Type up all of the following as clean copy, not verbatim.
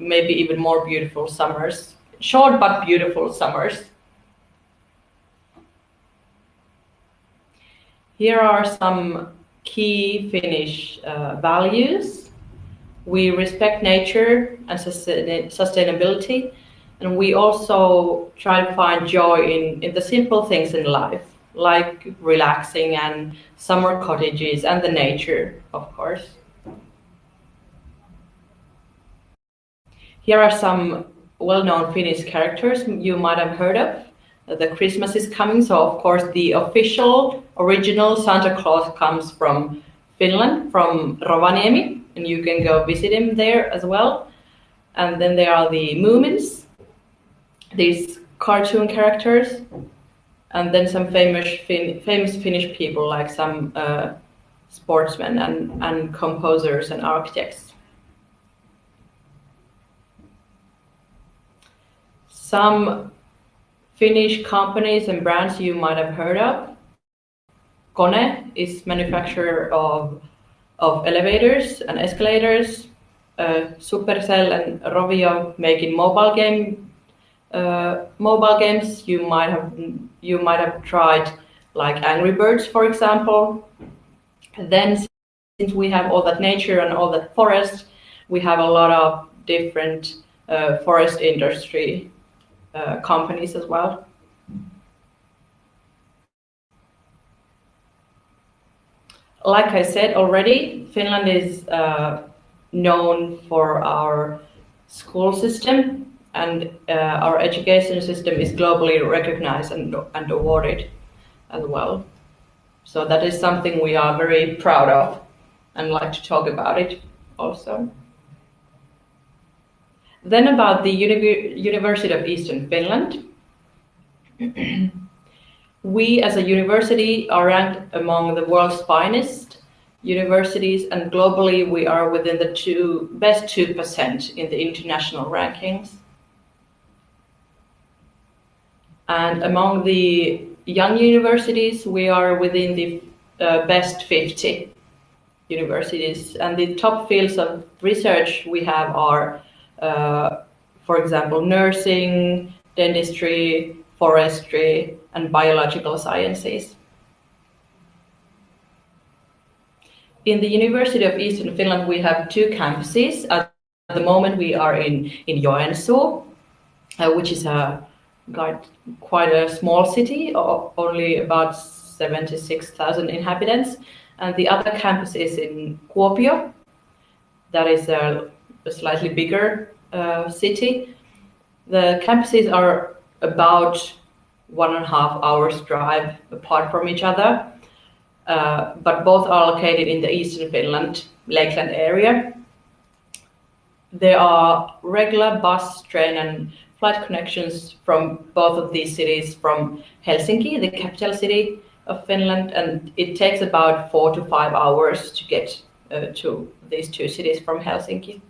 maybe even more beautiful summers, short but beautiful summers. Here are some key Finnish values. We respect nature and sustainability, and we also try to find joy in the simple things in life, like relaxing and summer cottages and the nature, of course. Here are some well-known Finnish characters you might have heard of. The Christmas is coming, so of course the official, original Santa Claus comes from Finland, from Rovaniemi, and you can go visit him there as well. And then there are the Moomins, these cartoon characters, and then some famous Finnish people like some sportsmen and composers and architects. Some Finnish companies and brands you might have heard of. Kone is manufacturer of elevators and escalators. Supercell and Rovio making mobile games. You might have tried like Angry Birds, for example. And then, since we have all that nature and all that forest, we have a lot of different forest industry companies as well. Like I said already, Finland is known for our school system, and our education system is globally recognized and awarded as well. So that is something we are very proud of and like to talk about it also. Then about the University of Eastern Finland. We as a university are ranked among the world's finest universities, and globally we are within the best 2% in the international rankings. And among the young universities, we are within the best 50 universities. And the top fields of research we have are, for example, nursing, dentistry, forestry, and biological sciences. In the University of Eastern Finland, we have 2 campuses. At the moment, we are in Joensuu, which is quite a small city, only about 76,000 inhabitants. And the other campus is in Kuopio. That is a slightly bigger city. The campuses are about 1.5 hours drive apart from each other, but both are located in the Eastern Finland, Lakeland area. There are regular bus, train and flight connections from both of these cities from Helsinki, the capital city of Finland, and it takes about 4 to 5 hours to get to these 2 cities from Helsinki.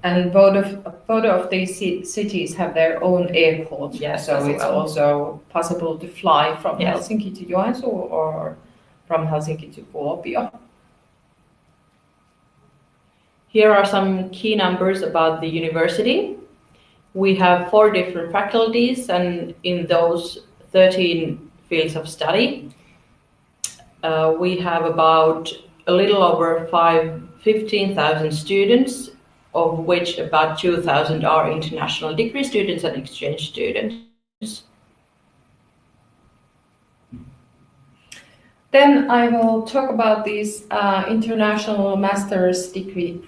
And both of these cities have their own airport, yes, so it's also possible to fly from Helsinki to Joensuu or from Helsinki to Kuopio. Here are some key numbers about the university. We have 4 different faculties, and in those 13 fields of study. We have about a little over 15,000 students, of which about 2,000 are international degree students and exchange students. Then I will talk about these international master's degree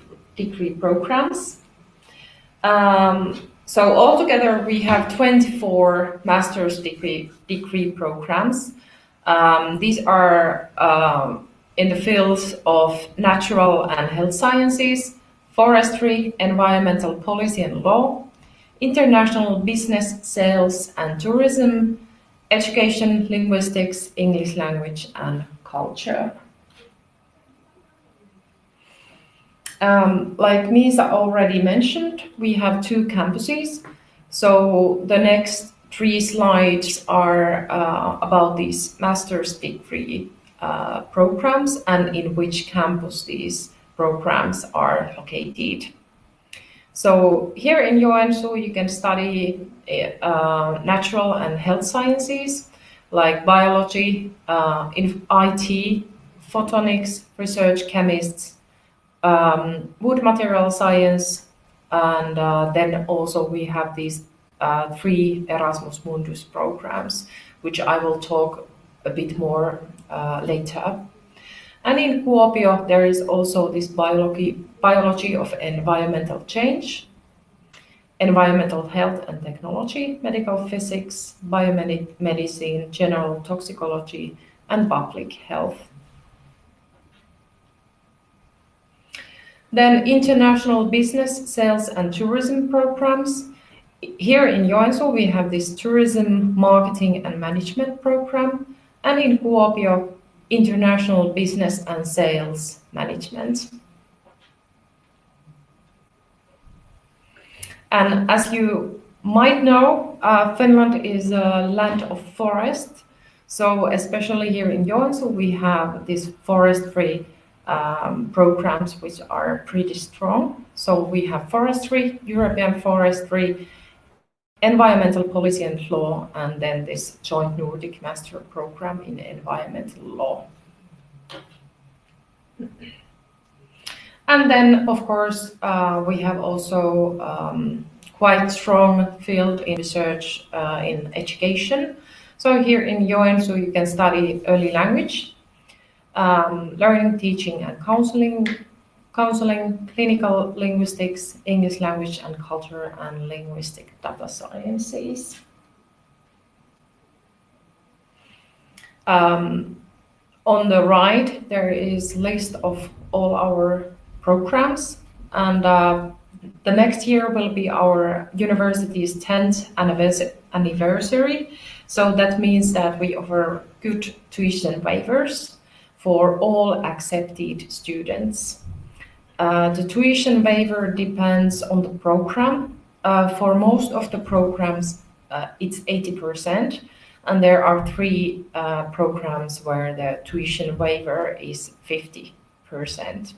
programs. So altogether we have 24 master's degree programs. These are in the fields of natural and health sciences, forestry, environmental policy and law, international business, sales and tourism, education, linguistics, English language and culture. Like Miisa already mentioned, we have 2 campuses. So the next 3 slides are about these master's degree programs and in which campus these programs are located. So here in Joensuu, you can study natural and health sciences like biology, IT, photonics, research chemists, wood material science, and then also we have these 3 Erasmus Mundus programs, which I will talk a bit more later. And in Kuopio, there is also this biology of environmental change, environmental health and technology, medical physics, biomedicine, general toxicology, and public health. Then international business, sales, and tourism programs. Here in Joensuu, we have this tourism, marketing, and management program, and in Kuopio, international business and sales management. And as you might know, Finland is a land of forest. So especially here in Joensuu, we have these forestry programs which are pretty strong. So we have forestry, European forestry, environmental policy and law, and then this joint Nordic master program in environmental law. And then, of course, we have also quite strong field in research in education. So here in Joensuu, you can study early language, learning, teaching, and counseling, clinical linguistics, English language and culture, and linguistic data sciences. On the right, there is list of all our programs, and the next year will be our university's 10th anniversary. So that means that we offer good tuition waivers for all accepted students. The tuition waiver depends on the program. For most of the programs, it's 80%, and there are 3 programs where the tuition waiver is 50%.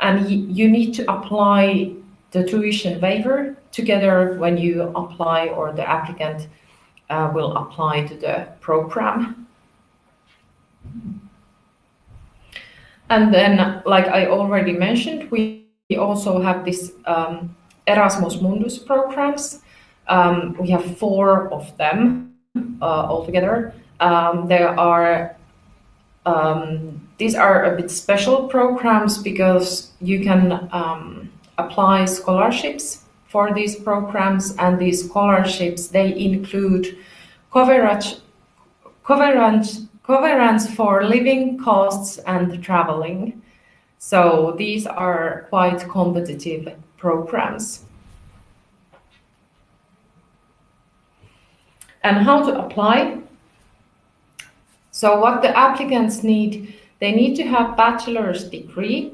And you need to apply the tuition waiver together when you apply, or the applicant will apply to the program. And then, like I already mentioned, we also have this Erasmus Mundus programs. We have 4 of them altogether. These are a bit special programs because you can apply scholarships for these programs, and these scholarships, they include coverage for living costs and traveling. So these are quite competitive programs. And how to apply? So what the applicants need, they need to have bachelor's degree,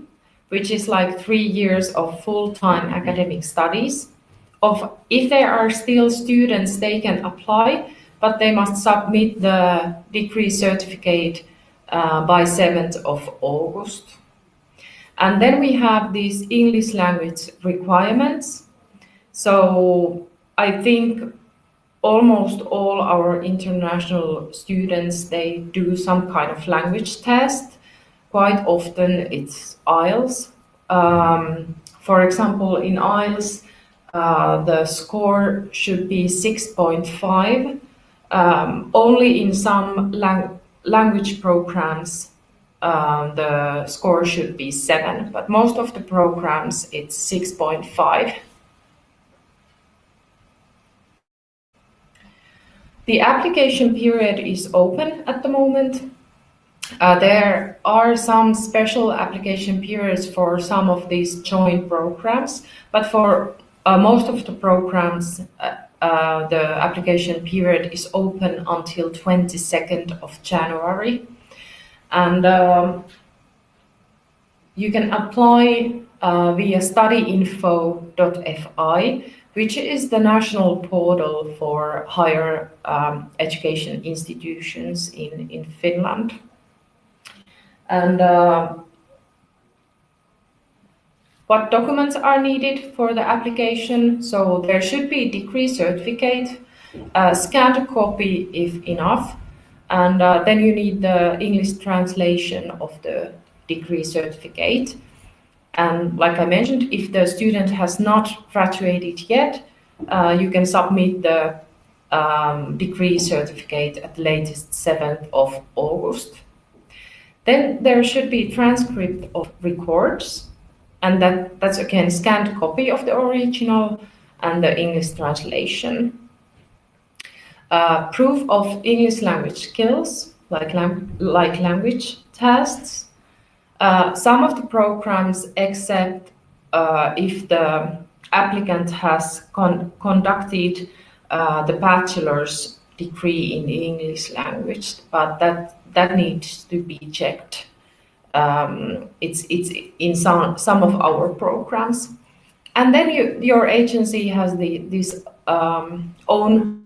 which is like 3 years of full-time academic studies. If they are still students, they can apply, but they must submit the degree certificate by 7th of August. And then we have these English language requirements. So I think almost all our international students, they do some kind of language test. Quite often it's IELTS. For example, in IELTS, the score should be 6.5. Only in some language programs, the score should be 7, but most of the programs, it's 6.5. The application period is open at the moment. There are some special application periods for some of these joint programs, but for most of the programs, the application period is open until 22nd of January. And you can apply via studyinfo.fi, which is the national portal for higher education institutions in Finland. And what documents are needed for the application. So there should be a degree certificate, a scanned copy if enough, and then you need the English translation of the degree certificate. And like I mentioned, if the student has not graduated yet, you can submit the degree certificate at the latest 7th of August. Then there should be transcript of records, and that's again scanned copy of the original and the English translation. Proof of English language skills, like language tests. Some of the programs accept if the applicant has conducted the bachelor's degree in the English language, but that needs to be checked. It's in some of our programs. And then your agency has this own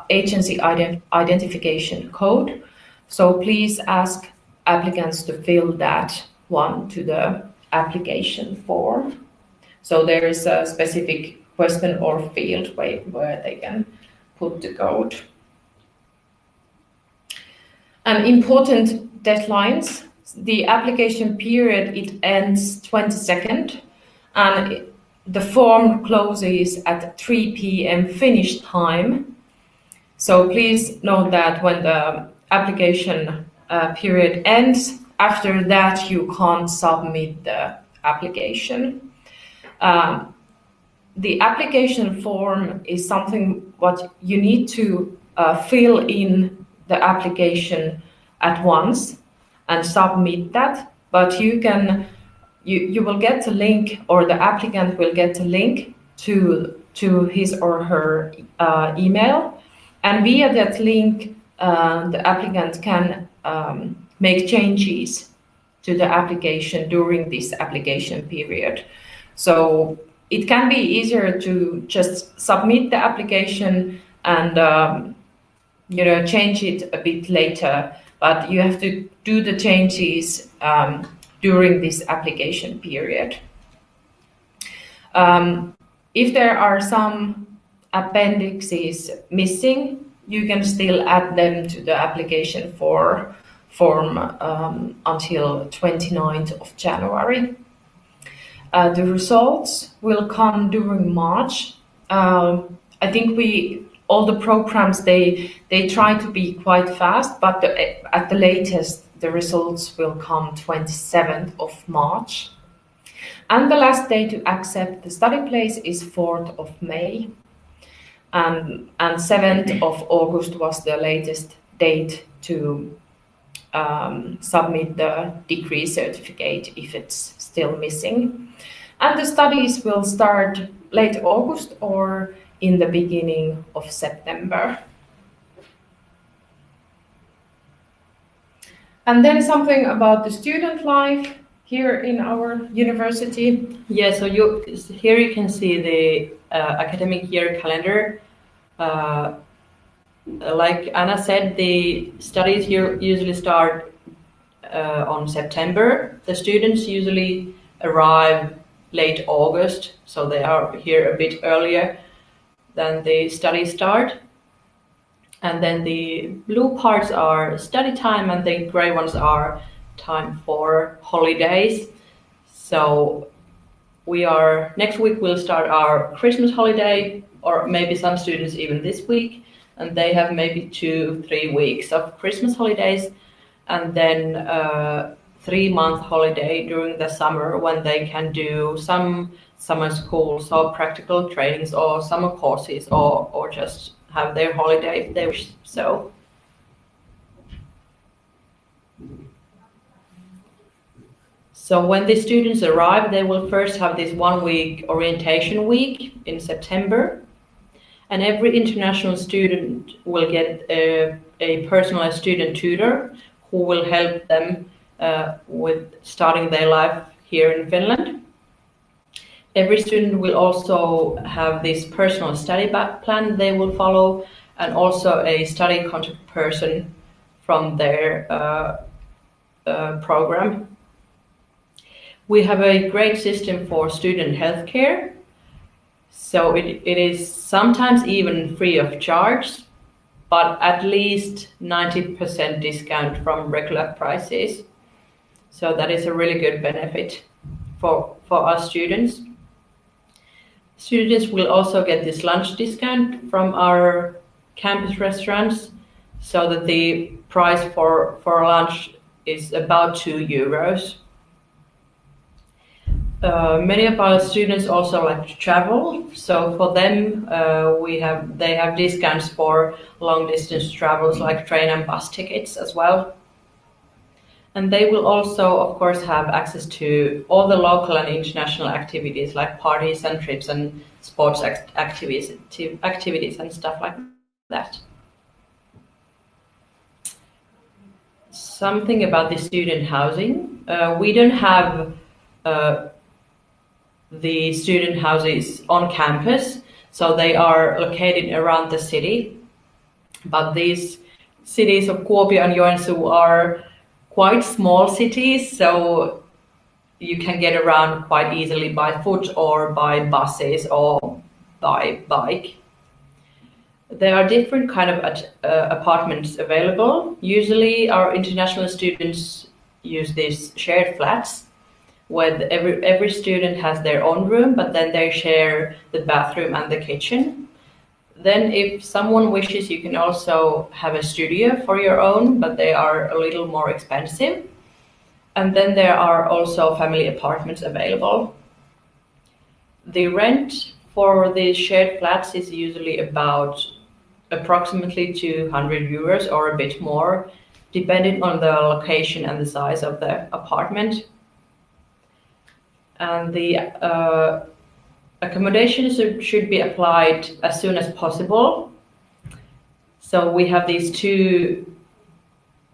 agency identification code. So please ask applicants to fill that one to the application form. So there is a specific question or field where they can put the code. And important deadlines. The application period, it ends 22nd, and the form closes at 3 p.m. Finnish time. So please note that when the application period ends, after that you can't submit the application. The application form is something what you need to fill in the application at once and submit that, but you will get a link, or the applicant will get a link to his or her email, and via that link the applicant can make changes to the application during this application period. So it can be easier to just submit the application and change it a bit later, but you have to do the changes during this application period. If there are some appendixes missing, you can still add them to the application form until 29th of January. The results will come during March. I think all the programs, they try to be quite fast, but at the latest, the results will come 27th of March. And the last day to accept the study place is 4th of May. And 7th of August was the latest date to submit the degree certificate if it's still missing. And the studies will start late August or in the beginning of September. And then something about the student life here in our university. Yeah, so here you can see the academic year calendar. Like Anna said, the studies here usually start on September. The students usually arrive late August, so they are here a bit earlier than the studies start. And then the blue parts are study time, and the gray ones are time for holidays. So next week we'll start our Christmas holiday, or maybe some students even this week, and they have maybe 2-3 weeks of Christmas holidays, and then 3-month holiday during the summer when they can do some summer schools or practical trainings or summer courses or just have their holiday if they wish so. So when the students arrive, they will first have this 1-week orientation week in September, and every international student will get a personalized student tutor who will help them with starting their life here in Finland. Every student will also have this personal study plan they will follow, and also a study contact person from their program. We have a great system for student healthcare. So it is sometimes even free of charge, but at least 90% discount from regular prices. So that is a really good benefit for our students. Students will also get this lunch discount from our campus restaurants, so that the price for lunch is about €2. Many of our students also like to travel, so for them they have discounts for long distance travels like train and bus tickets as well. And they will also, of course, have access to all the local and international activities like parties and trips and sports activities and stuff like that. Something about the student housing. We don't have the student houses on campus, so they are located around the city. But these cities of Kuopio and Joensuu are quite small cities, so you can get around quite easily by foot or by buses or by bike. There are different kind of apartments available. Usually our international students use these shared flats where every student has their own room, but then they share the bathroom and the kitchen. Then if someone wishes, you can also have a studio for your own, but they are a little more expensive. And then there are also family apartments available. The rent for the shared flats is usually about approximately €200 or a bit more, depending on the location and the size of the apartment. And the accommodation should be applied as soon as possible. So we have these two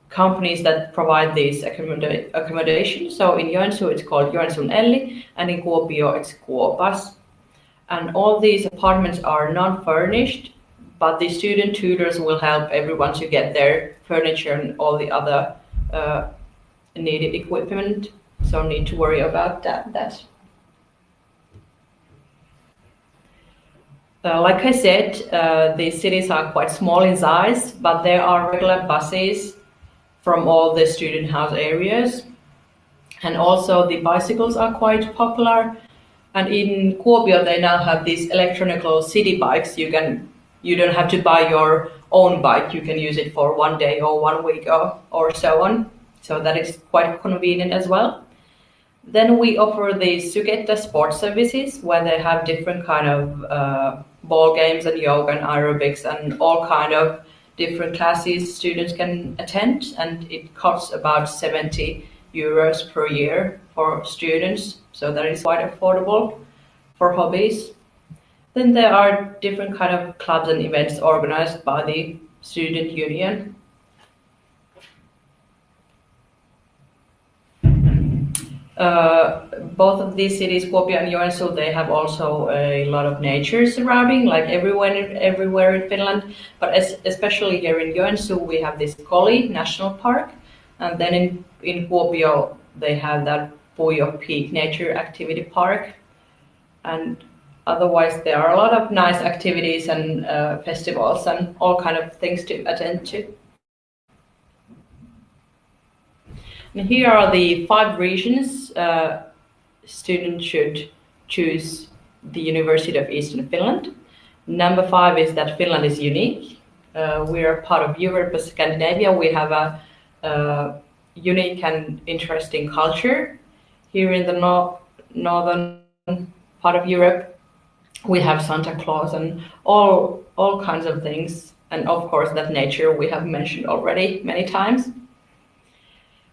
companies that provide these accommodation. So in Joensuu it's called Joensuun Elli, and in Kuopio it's Kuopas. And all these apartments are non-furnished, but the student tutors will help everyone to get their furniture and all the other needed equipment. So no need to worry about that. Like I said, these cities are quite small in size, but there are regular buses from all the student house areas. And also the bicycles are quite popular. And in Kuopio, they now have these electronical city bikes. You don't have to buy your own bike. You can use it for 1 day or 1 week or so on. So that is quite convenient as well. Then we offer the Syketta sports services, where they have different kind of ball games and yoga and aerobics and all kind of different classes students can attend, and it costs about €70 per year for students, so that is quite affordable for hobbies. Then there are different kind of clubs and events organized by the student union. Both of these cities, Kuopio and Joensuu, they have also a lot of nature surrounding, like everywhere in Finland. But especially here in Joensuu, we have this Koli National Park, and then in Kuopio they have that Puijo Peak Nature Activity Park. And otherwise, there are a lot of nice activities and festivals and all kind of things to attend to. And here are the 5 regions students should choose the University of Eastern Finland. Number 5 is that Finland is unique. We are part of Europe and Scandinavia. We have a unique and interesting culture. Here in the northern part of Europe, we have Santa Claus and all kinds of things. And of course, that nature we have mentioned already many times.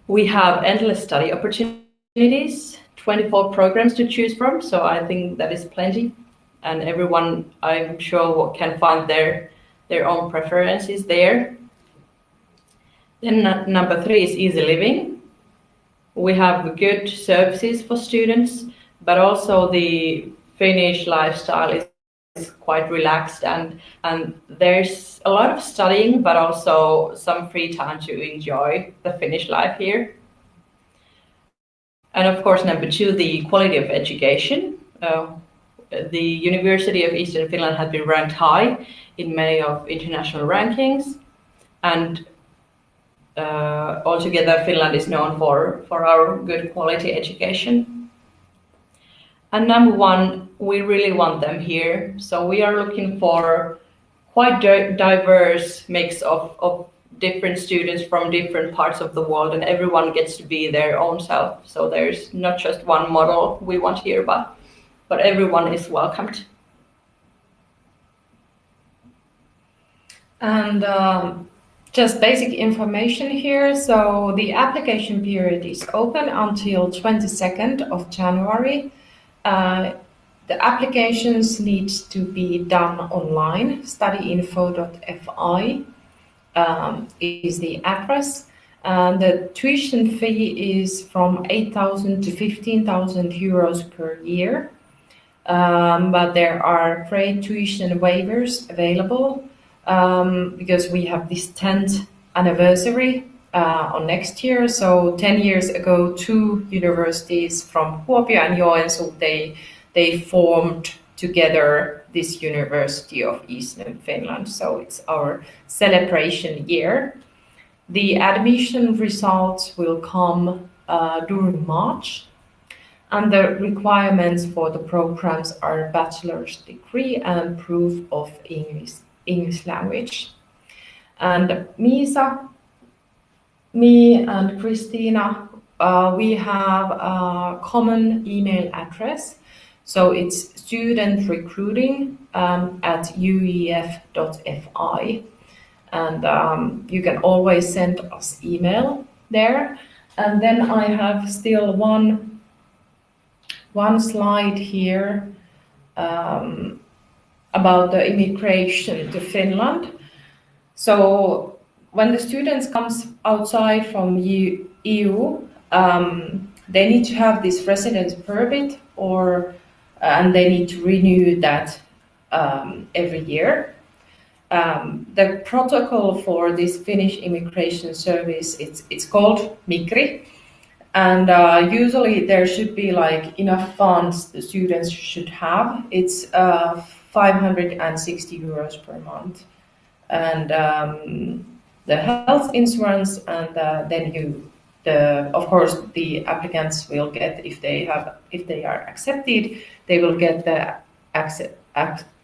We have endless study opportunities, 24 programs to choose from, so I think that is plenty. And everyone, I'm sure, can find their own preferences there. Then number 3 is easy living. We have good services for students, but also the Finnish lifestyle is quite relaxed, and there's a lot of studying, but also some free time to enjoy the Finnish life here. And of course, number two, the quality of education. The University of Eastern Finland has been ranked high in many of international rankings, and altogether Finland is known for our good quality education. And number one, we really want them here. So we are looking for quite diverse mix of different students from different parts of the world, and everyone gets to be their own self. So there's not just one model we want here, but everyone is welcomed. And just basic information here. So the application period is open until 22nd of January. The applications need to be done online. Studyinfo.fi is the address. The tuition fee is from 8,000 to 15,000 euros per year. But there are great tuition waivers available because we have this 10th anniversary on next year. So 10 years ago, two universities from Kuopio and Joensuu, they formed together this University of Eastern Finland. So it's our celebration year. The admission results will come during March. And the requirements for the programs are bachelor's degree and proof of English language. And Miisa, me and Christina, we have a common email address. So it's studentrecruiting@uef.fi. And you can always send us email there. And then I have still one slide here about the immigration to Finland. So when the students comes outside from EU, they need to have this residence permit, and they need to renew that every year. The protocol for this Finnish immigration service, it's called Migri. And usually there should be like enough funds the students should have. It's 560 euros per month. And the health insurance, and then of course the applicants will get, if they are accepted, they will get the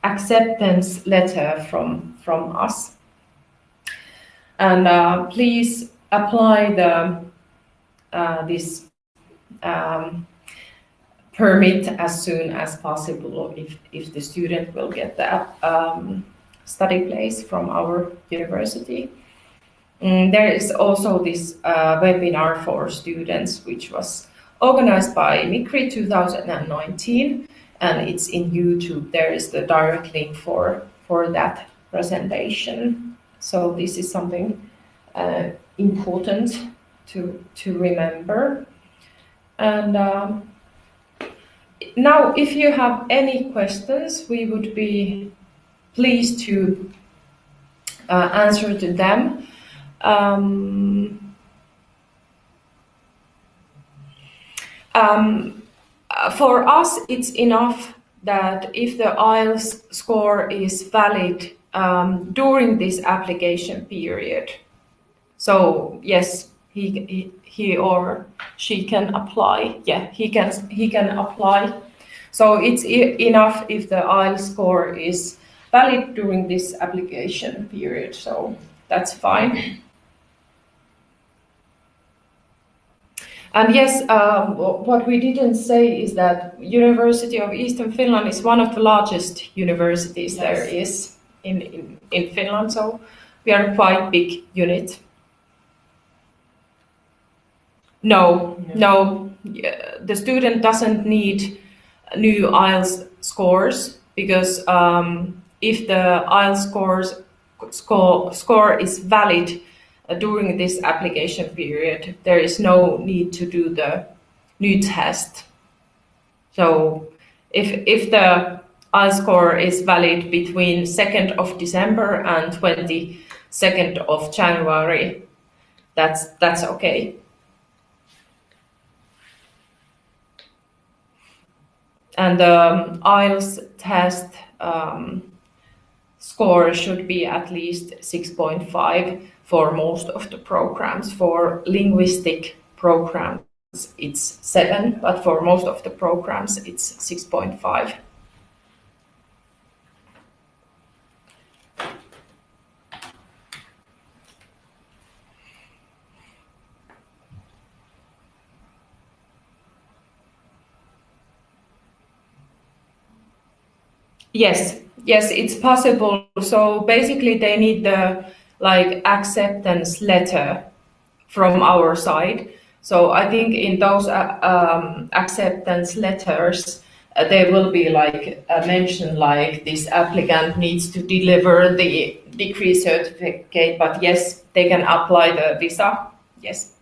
acceptance letter from us. And please apply this permit as soon as possible if the student will get that study place from our university. There is also this webinar for students, which was organized by Migri 2019, and it's in YouTube. There is the direct link for that presentation. So this is something important to remember. And now, if you have any questions, we would be pleased to answer to them. For us, it's enough that if the IELTS score is valid during this application period. So yes, he or she can apply. Yeah, he can apply. So it's enough if the IELTS score is valid during this application period. So that's fine. And yes, what we didn't say is that University of Eastern Finland is one of the largest universities there is in Finland. So we are a quite big unit. No. The student doesn't need new IELTS scores because if the IELTS score is valid during this application period, there is no need to do the new test. So if the IELTS score is valid between 2nd of December and 22nd of January, that's okay. And the IELTS test score should be at least 6.5 for most of the programs. For linguistic programs, it's 7, but for most of the programs, it's 6.5. Yes, yes, it's possible. So basically, they need the like acceptance letter from our side. So I think in those acceptance letters, there will be like a mention like this applicant needs to deliver the degree certificate. But yes, they can apply the visa. Yes.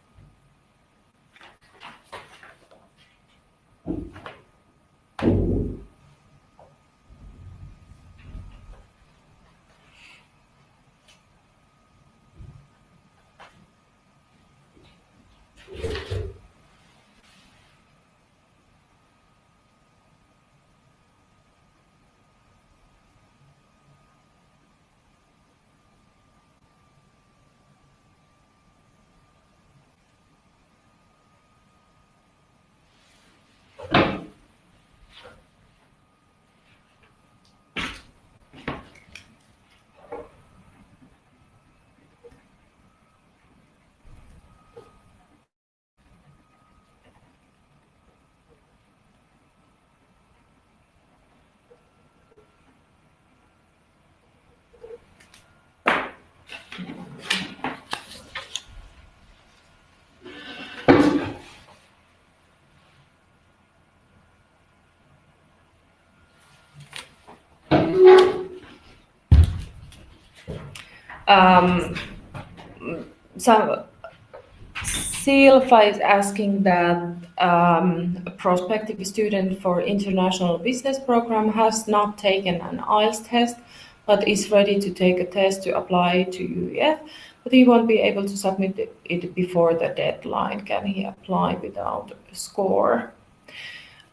Um, so Silva is asking that a prospective student for international business program has not taken an IELTS test, but is ready to take a test to apply to UEF, but he won't be able to submit it before the deadline. Can he apply without a score?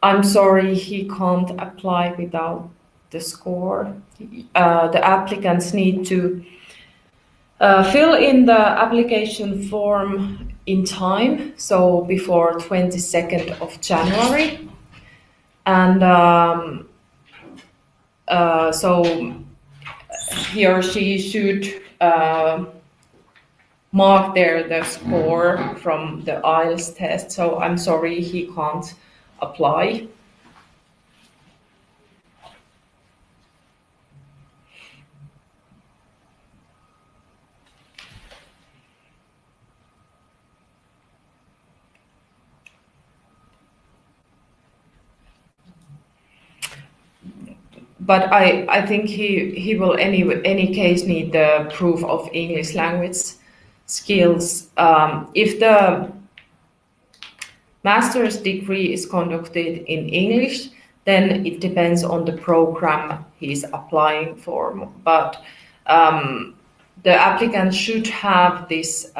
I'm sorry, he can't apply without the score. The applicants need to fill in the application form in time, so before 22nd of January. And so he or she should mark there the score from the IELTS test. So I'm sorry, he can't apply. But I think he will any case need the proof of English language skills. If the master's degree is conducted in English, then it depends on the program he's applying for. But the applicant should have this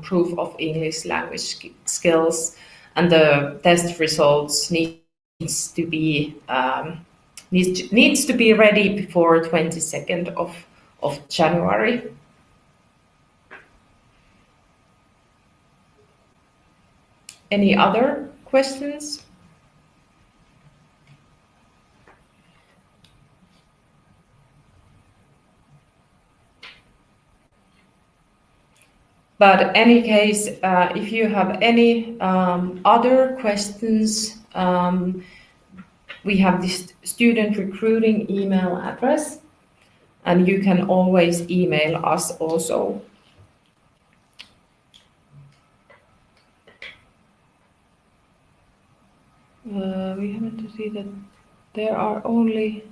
proof of English language skills, and the test results needs to be ready before 22nd of January. Any other questions? But any case, if you have any other questions, we have this student recruiting email address, and you can always email us also. We haven't to see that there are only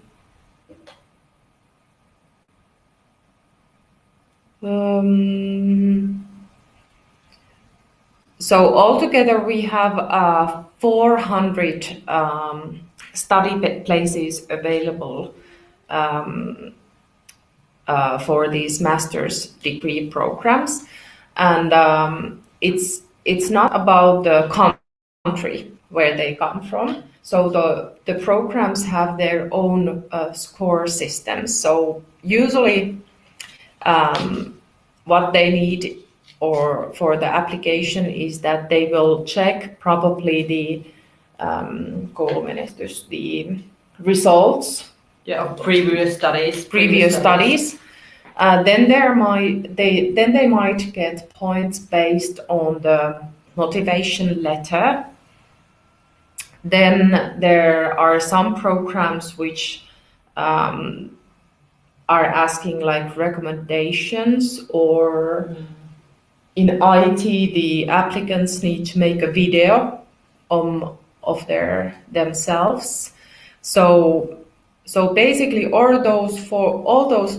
so altogether we have 400 study places available for these master's degree programs, and it's not about the country where they come from. So the programs have their own score systems. So usually what they need or for the application is that they will check probably the koulumenestys, the results. Yeah, of previous studies. Then they might get points based on the motivation letter. Then there are some programs which are asking like recommendations, or in IT the applicants need to make a video of themselves. So basically all those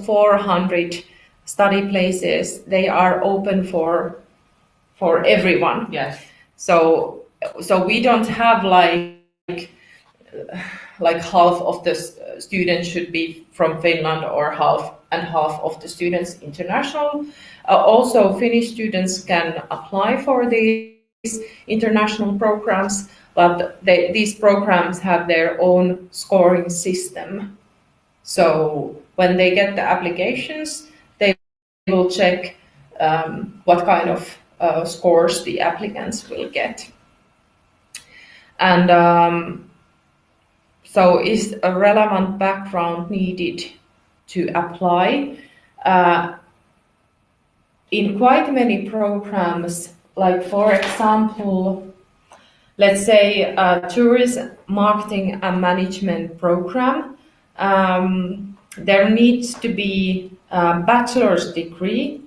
400 study places, they are open for everyone. Yes. So we don't have like half of the students should be from Finland or half of the students international. Also, Finnish students can apply for these international programs, but these programs have their own scoring system. So when they get the applications, they will check what kind of scores the applicants will get. And so is a relevant background needed to apply? In quite many programs, like for example, let's say a tourism marketing and management program, there needs to be a bachelor's degree,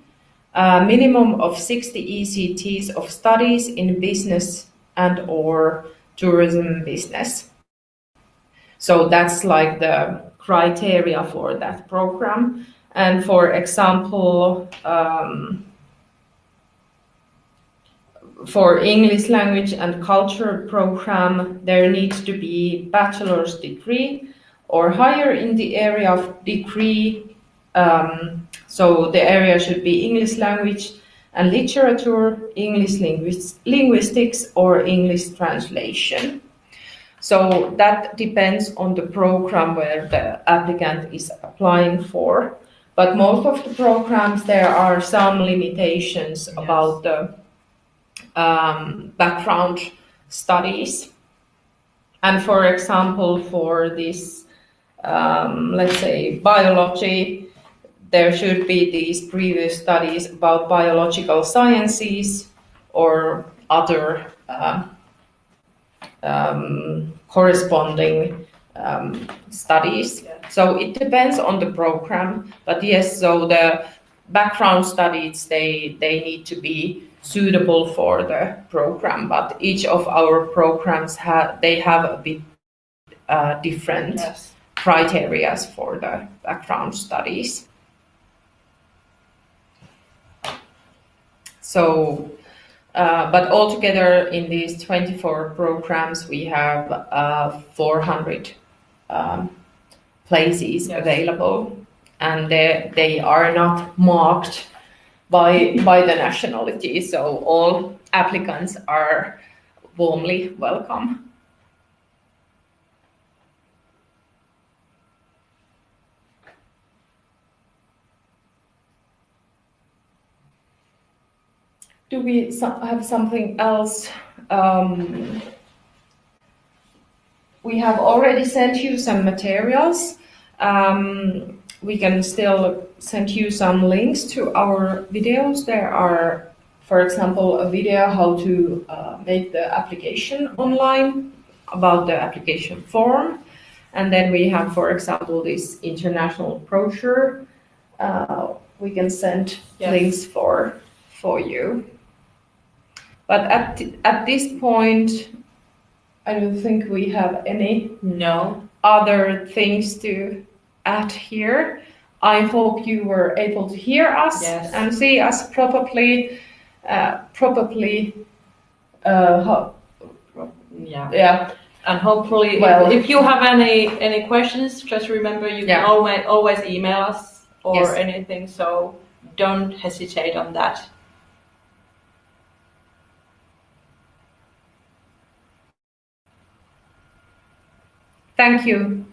a minimum of 60 ECTs of studies in business and or tourism business. So that's like the criteria for that program. And for example, for English language and culture program, there needs to be bachelor's degree or higher in the area of degree. So the area should be English language and literature, English linguistics, or English translation. So that depends on the program where the applicant is applying for. But most of the programs, there are some limitations about the background studies. And for example, for this, let's say, biology, there should be these previous studies about biological sciences or other corresponding studies. Yeah. So it depends on the program, but yes, so the background studies, they need to be suitable for the program, but each of our programs have a bit different criteria for the background studies. So but altogether in these 24 programs, we have 400 places available, and they are not marked by the nationality, so all applicants are warmly welcome. Do we have something else? We have already sent you some materials. We can still send you some links to our videos. There are, for example, a video how to make the application online, about the application form. And then we have, for example, this international brochure. We can send links for you. But at this point, I don't think we have any other things to add here. I hope you were able to hear us and see us properly. And hopefully, if you have any questions, just remember you can always email us or anything. So don't hesitate on that. Thank you.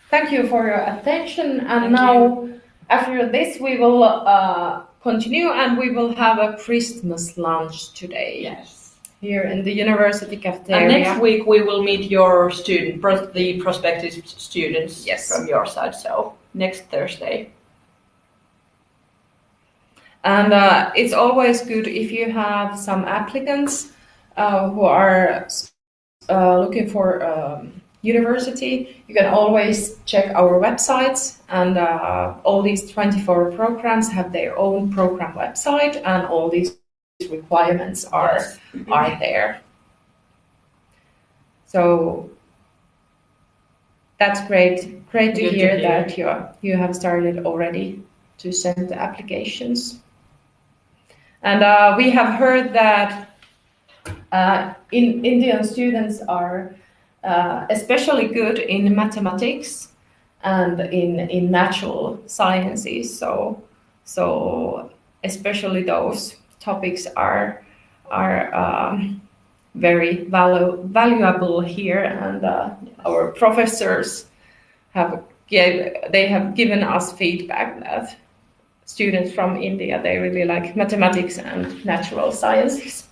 Thank you for your attention. And now, after this, we will continue and we will have a Christmas lunch today. Yes. Here in the university cafeteria. And next week we will meet your the prospective students from your side. So next Thursday. And it's always good if you have some applicants who are looking for university. You can always check our websites, and all these 24 programs have their own program website, and all these requirements are there. So that's great to hear that you have started already to send the applications. And we have heard that Indian students are especially good in mathematics and in natural sciences. So especially those topics are very valuable here, and our professors have given us feedback that students from India, they really like mathematics and natural sciences.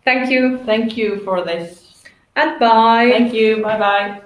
Thank you. Thank you for this. And bye. Thank you. Bye-bye.